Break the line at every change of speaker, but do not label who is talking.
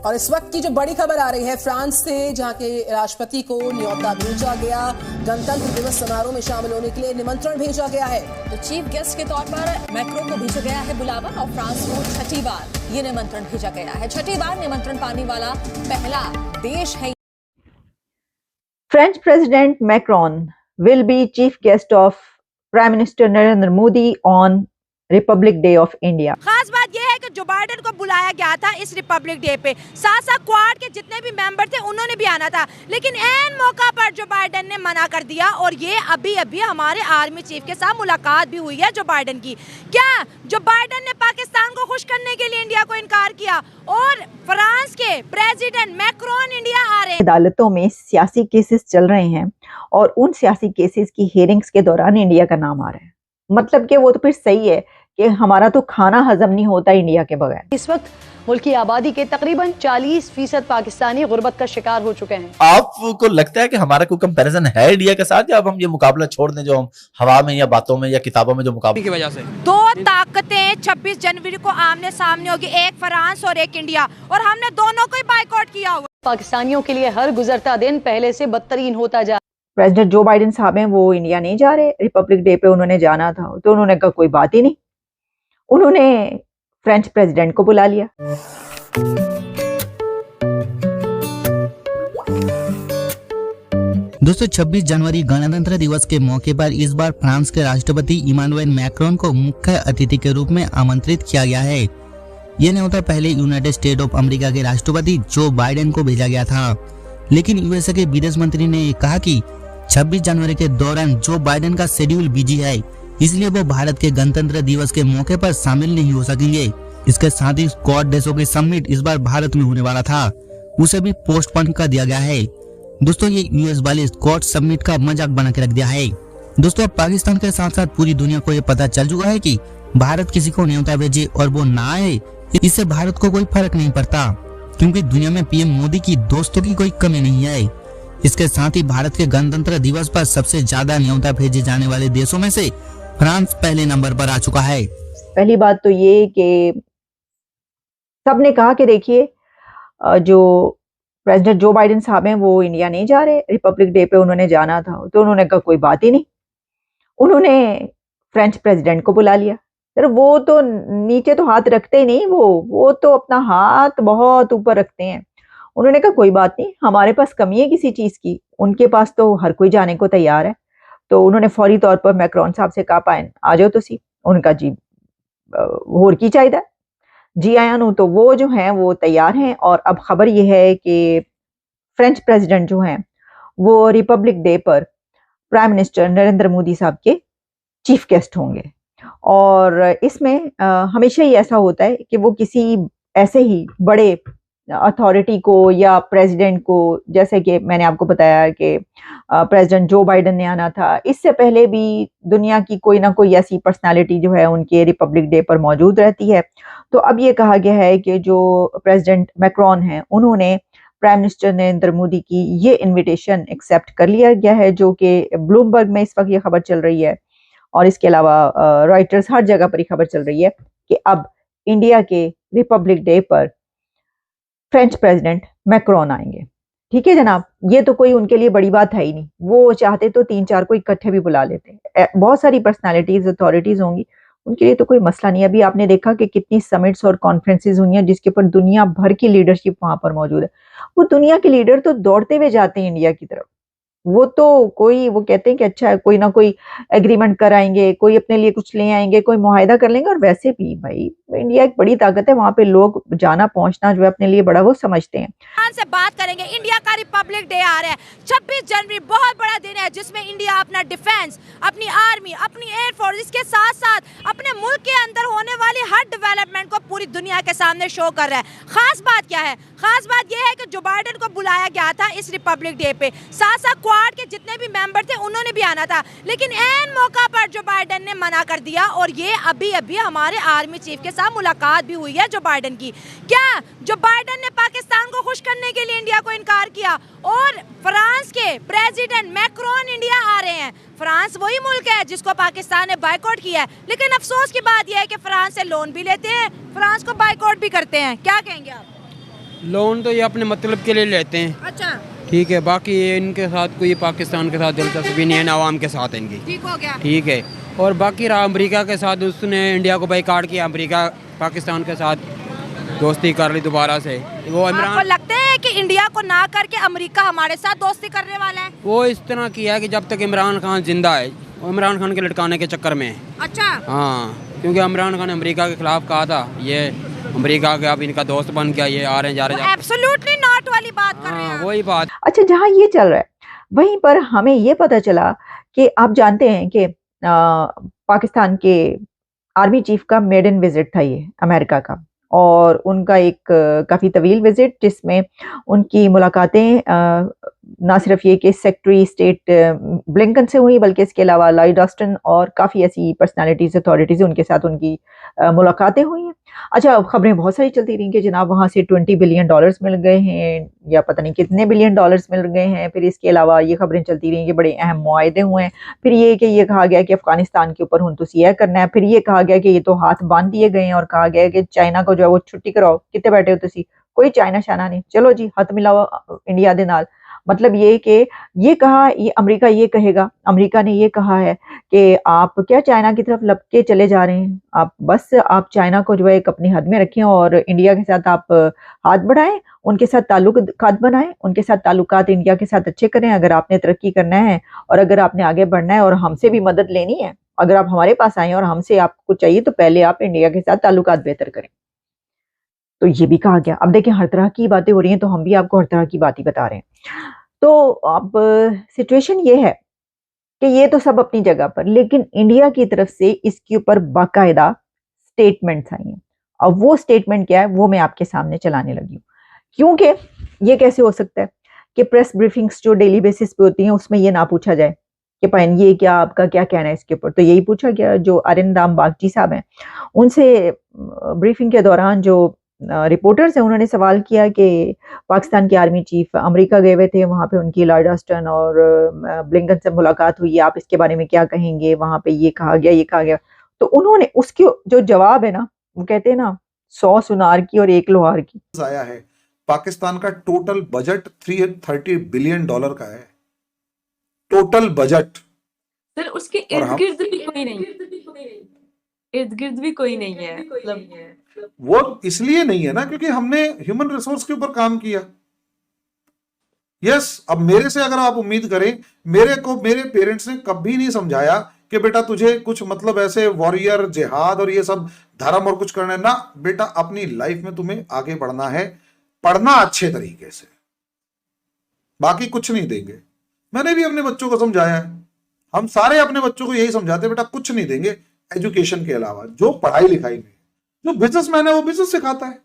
और इस वक्त की जो बड़ी खबर आ रही है फ्रांस से, जहां के राष्ट्रपति को न्योता भेजा गया, गणतंत्र दिवस समारोह में शामिल होने के लिए निमंत्रण भेजा गया है।
तो चीफ गेस्ट के तौर पर मैक्रो को भेजा गया है बुलावा और फ्रांस को छठी बार ये निमंत्रण भेजा गया है। छठी बार निमंत्रण पाने वाला पहला देश है।
French President Macron will be chief guest of Prime Minister Narendra Modi on Republic Day of India.
खास बात यह है कि जो बाइडेन को बुलाया गया था इस रिपब्लिक डे पे, साथ साथ क्वाड के जितने भी मेंबर थे उन्होंने भी आना था, लेकिन ऐन मौका पर जो बाइडेन ने मना कर दिया। और ये अभी हमारे आर्मी चीफ के साथ मुलाकात भी हुई है जो बाइडेन की। क्या जो बाइडेन ने पाकिस्तान को खुश करने के लिए इंडिया को इनकार किया और फ्रांस के प्रेसिडेंट मैक्रोन इंडिया आ रहे हैं।
अदालतों में सियासी केसेस चल रहे हैं और उन सियासी केसेस की हियरिंग्स के दौरान इंडिया का नाम आ रहा है। मतलब कि वो तो फिर सही है कि हमारा तो खाना हजम नहीं होता इंडिया के बगैर।
इस वक्त मुल्क की आबादी के तकरीबन 40% पाकिस्तानी गुर्बत का शिकार हो चुके हैं।
आपको लगता है कि हमारा कोई कंपैरिजन है इंडिया के साथ, या अब हम ये मुकाबला छोड़ दें जो हम हवा में या बातों में या किताबों में जो मुकाबला की वजह से?
दो ताकतें 26 जनवरी को आमने सामने होगी, एक फ्रांस और एक इंडिया, और हमने दोनों को ही बाइकआउट किया हुआ।
पाकिस्तानियों के लिए हर गुजरता दिन पहले से बदतरीन होता जा।
प्रेसिडेंट जो बाइडेन साहब हैं वो इंडिया नहीं जा रहे, रिपब्लिक डे पे उन्होंने जाना था, तो उन्होंने कहा कोई बात ही नहीं, उन्होंने फ्रेंच प्रेसिडेंट को बुला लिया।
दोस्तों 26 जनवरी गणतंत्र दिवस के मौके पर इस बार फ्रांस के राष्ट्रपति इमानुएल मैक्रोन को मुख्य अतिथि के रूप में आमंत्रित किया गया है। यह न्योता पहले यूनाइटेड स्टेट ऑफ अमेरिका के राष्ट्रपति जो बाइडेन को भेजा गया था, लेकिन यूएसए के विदेश मंत्री ने कहा कि 26 जनवरी के दौरान जो बाइडेन का शेड्यूल बिजी है, इसलिए वो भारत के गणतंत्र दिवस के मौके पर शामिल नहीं हो सकेंगे। इसके साथ ही क्वाड देशों के समिट इस बार भारत में होने वाला था, उसे भी पोस्टपोन कर दिया गया है। दोस्तों ये यूएस वाले क्वाड समिट का मजाक बना के रख दिया है। दोस्तों अब पाकिस्तान के साथ साथ पूरी दुनिया को ये पता चल चुका है कि भारत किसी को न्योता भेजे और वो ना आए, इससे भारत को कोई फर्क नहीं पड़ता, क्योंकि दुनिया में पीएम मोदी की दोस्तों की कोई कमी नहीं है। इसके साथ ही भारत के गणतंत्र दिवस पर सबसे ज्यादा न्योता भेजे जाने वाले देशों में से फ्रांस पहले नंबर पर आ चुका है।
पहली बात तो ये कि सबने कहा कि देखिए जो प्रेसिडेंट जो बाइडेन साहब हैं वो इंडिया नहीं जा रहे, रिपब्लिक डे पे उन्होंने जाना था, तो उन्होंने कहा कोई बात ही नहीं, उन्होंने फ्रेंच प्रेसिडेंट को बुला लिया। सर वो तो नीचे तो हाथ रखते ही नहीं, वो तो अपना हाथ बहुत ऊपर रखते हैं। उन्होंने कहा कोई बात नहीं, हमारे पास कमी है किसी चीज की, उनके पास तो हर कोई जाने को तैयार है। तो उन्होंने फौरी तौर पर मैक्रोन साहब से कहा पाए आ जाओ तुसी। उनका जी होर की चाहिए जी आया नू, तो वो जो हैं वो तैयार हैं। और अब खबर ये है कि फ्रेंच प्रेसिडेंट जो हैं वो रिपब्लिक डे पर प्राइम मिनिस्टर नरेंद्र मोदी साहब के चीफ गेस्ट होंगे। और इसमें हमेशा ही ऐसा होता है कि वो किसी ऐसे ही बड़े अथॉरिटी को या प्रेसिडेंट को, जैसे कि मैंने आपको बताया कि प्रेसिडेंट जो बाइडेन ने आना था, इससे पहले भी दुनिया की कोई ना कोई ऐसी पर्सनालिटी जो है उनके रिपब्लिक डे पर मौजूद रहती है। तो अब ये कहा गया है कि जो प्रेसिडेंट मैक्रोन हैं उन्होंने प्राइम मिनिस्टर नरेंद्र मोदी की ये इनविटेशन एक्सेप्ट कर लिया गया है, जो कि ब्लूमबर्ग में इस वक्त ये खबर चल रही है और इसके अलावा रॉयटर्स हर जगह पर ये खबर चल रही है कि अब इंडिया के रिपब्लिक डे पर फ्रेंच प्रेसिडेंट मैक्रोन आएंगे। ठीक है जनाब, ये तो कोई उनके लिए बड़ी बात है ही नहीं, वो चाहते तो 3-4 को इकट्ठे भी बुला लेते। बहुत सारी पर्सनालिटीज अथॉरिटीज होंगी, उनके लिए तो कोई मसला नहीं। अभी आपने देखा कि कितनी समिट्स और कॉन्फ्रेंसेज हुई हैं जिसके ऊपर दुनिया भर की लीडरशिप वहां पर मौजूद है। वो दुनिया के लीडर तो दौड़ते हुए जाते हैं इंडिया की तरफ। वो तो वो कहते हैं कि अच्छा है, कोई ना कोई एग्रीमेंट कराएंगे, कोई अपने लिए कुछ ले आएंगे, कोई मुआहिदा कर लेंगे। और वैसे भी भाई इंडिया एक बड़ी ताकत है, वहां पे लोग जाना पहुंचना जो है अपने लिए बड़ा वो समझते हैं।
से बात करेंगे, इंडिया का रिपब्लिक डे आ रहा है 26 जनवरी, बहुत बड़ा दिन है जिसमें इंडिया अपना डिफेंस, अपनी आर्मी, अपनी एयरफोर्स, इसके साथ साथ अपने मुल्क के अंदर होने वाली हर डेवलपमेंट को पूरी दुनिया के सामने शो कर रहा है। खास बात क्या है? खास बात यह है कि जो बाइडेन को बुलाया गया था इस रिपब्लिक डे पे, साथ साथ क्वाड के जितने भी मेंबर थे उन्होंने भी आना था, लेकिन ऐन मौका पर जो बाइडेन ने मना कर दिया। और ये अभी हमारे आर्मी चीफ के साथ मुलाकात भी हुई है जो बाइडेन की। क्या जो बाइडेन ने पाकिस्तान को खुश करने के लिए इंडिया को इनकार किया और फ्रांस के प्रेसिडेंट मैक्रोन इंडिया आ रहे हैं। फ्रांस वही मुल्क है जिसको पाकिस्तान ने बाइकआउट किया है, लेकिन अफसोस की बात यह है कि फ्रांस से लोन भी लेते हैं, फ्रांस को बाइकआउट भी करते हैं। क्या कहेंगे आप?
लोन तो ये अपने मतलब के लिए लेते हैं।
अच्छा,
ठीक है, बाकी ये इनके साथ कोई पाकिस्तान के साथ दिलचस्पी नहीं है, ना आवाम के साथ है इनकी।
ठीक हो गया।
ठीक है, और बाकी रहा अमेरिका के साथ, उसने इंडिया को बाइकाट किया, अमेरिका पाकिस्तान के साथ दोस्ती कर ली दोबारा से। वो
आपको
इमरान,
लगता है कि इंडिया को ना करके अमेरिका हमारे साथ दोस्ती करने वाला है?
वो इस तरह किया है कि जब तक इमरान खान जिंदा है, वो इमरान खान के लटकाने के चक्कर में है।
अच्छा,
हाँ, क्योंकि इमरान खान ने अमेरिका के खिलाफ कहा था, ये अमेरिका के अब इनका दोस्त बन गया, ये आ रहे हैं जा रहे हैं।
एब्सोल्युटली नॉट वाली बात कर रहे हैं
हाँ,
आप।
वही बात।
अच्छा, जहाँ ये चल रहा है वहीं पर हमें ये पता चला कि आप जानते हैं कि पाकिस्तान के आर्मी चीफ का मेडन विजिट था ये अमेरिका का, और उनका एक काफ़ी तवील विजिट जिसमें उनकी मुलाकातें ना सिर्फ ये कि सेक्रेटरी स्टेट ब्लिंकन से हुई, बल्कि इसके अलावा लॉयड ऑस्टिन और काफ़ी ऐसी पर्सनालिटीज़ अथॉरिटीज़ उनके साथ उनकी मुलाकातें हुई हैं। अच्छा, खबरें बहुत सारी चलती रही कि जनाब वहाँ से $20 बिलियन मिल गए हैं, या पता नहीं कितने बिलियन डॉलर्स मिल गए हैं। फिर इसके अलावा ये खबरें चलती रही कि बड़े अहम मुआहदे हुए हैं। फिर ये कि ये कहा गया कि अफगानिस्तान के ऊपर हुनतुसिया करना है। फिर ये कहा गया कि ये तो हाथ बांध दिए गए हैं, और कहा गया कि चाइना को जो है वो छुट्टी कराओ। कितने बैठे हो तुसी, कोई चाइना शाना नहीं, चलो जी हाथ मिलाओ इंडिया दे नाल। मतलब ये कि ये कहा, ये अमेरिका ये कहेगा, अमेरिका ने ये कहा है कि आप क्या चाइना की तरफ लपके चले जा रहे हैं, आप चाइना को जो है एक अपनी हद में रखें और इंडिया के साथ आप हाथ बढ़ाएं, उनके साथ ताल्लुकात बनाएं, उनके साथ ताल्लुकात इंडिया के साथ अच्छे करें। अगर आपने तरक्की करना है और अगर आपने आगे बढ़ना है और हमसे भी मदद लेनी है, अगर आप हमारे पास आए और हमसे आपको चाहिए, तो पहले आप इंडिया के साथ ताल्लुकात बेहतर करें। तो ये भी कहा गया। अब देखें, हर तरह की बातें हो रही हैं, तो हम भी आपको हर तरह की बातें बता रहे हैं। तो अब सिचुएशन ये है कि ये तो सब अपनी जगह पर, लेकिन इंडिया की तरफ से इसके ऊपर बाकायदा स्टेटमेंट्स आई हैं। अब वो स्टेटमेंट क्या है वो मैं आपके सामने चलाने लगी हूँ, क्योंकि ये कैसे हो सकता है कि प्रेस ब्रीफिंग्स जो डेली बेसिस पे होती हैं उसमें ये ना पूछा जाए कि पाइन ये क्या, आपका क्या कहना है इसके ऊपर। तो यही पूछा गया। जो अरिंदाम बागची साहब हैं, उनसे ब्रीफिंग के दौरान जो रिपोर्टर्स हैं, उन्होंने सवाल किया कि पाकिस्तान के आर्मी चीफ अमेरिका गए हुए थे, वहाँ पे उनकी लॉयड ऑस्टिन और ब्लिंकन से मुलाकात हुई, आप इसके बारे में क्या कहेंगे, वहाँ पे ये कहा गया, ये कहा गया। तो उन्होंने उसके जो जवाब है ना, वो कहते हैं ना 100 सुनार की और 1 लोहार की।
आया है पाकिस्तान का टोटल बजट $330 बिलियन का है, टोटल बजट।
सर उसके इर्द गिर्द भी कोई नहीं, इर्द गिर्द भी कोई नहीं है। मतलब
वो इसलिए नहीं है ना क्योंकि हमने ह्यूमन रिसोर्स के ऊपर काम किया। यस, अब मेरे से अगर आप उम्मीद करें, मेरे पेरेंट्स ने कभी नहीं समझाया कि बेटा तुझे कुछ मतलब ऐसे वॉरियर जिहाद और ये सब धर्म और कुछ करना है ना। बेटा अपनी लाइफ में तुम्हें आगे बढ़ना है, पढ़ना अच्छे तरीके से, बाकी कुछ नहीं देंगे। मैंने भी अपने बच्चों को समझाया है, हम सारे अपने बच्चों को यही समझाते, बेटा कुछ नहीं देंगे एजुकेशन के अलावा। जो पढ़ाई लिखाई में, जो बिजनेसमैन है वो बिजनेस सिखाता है,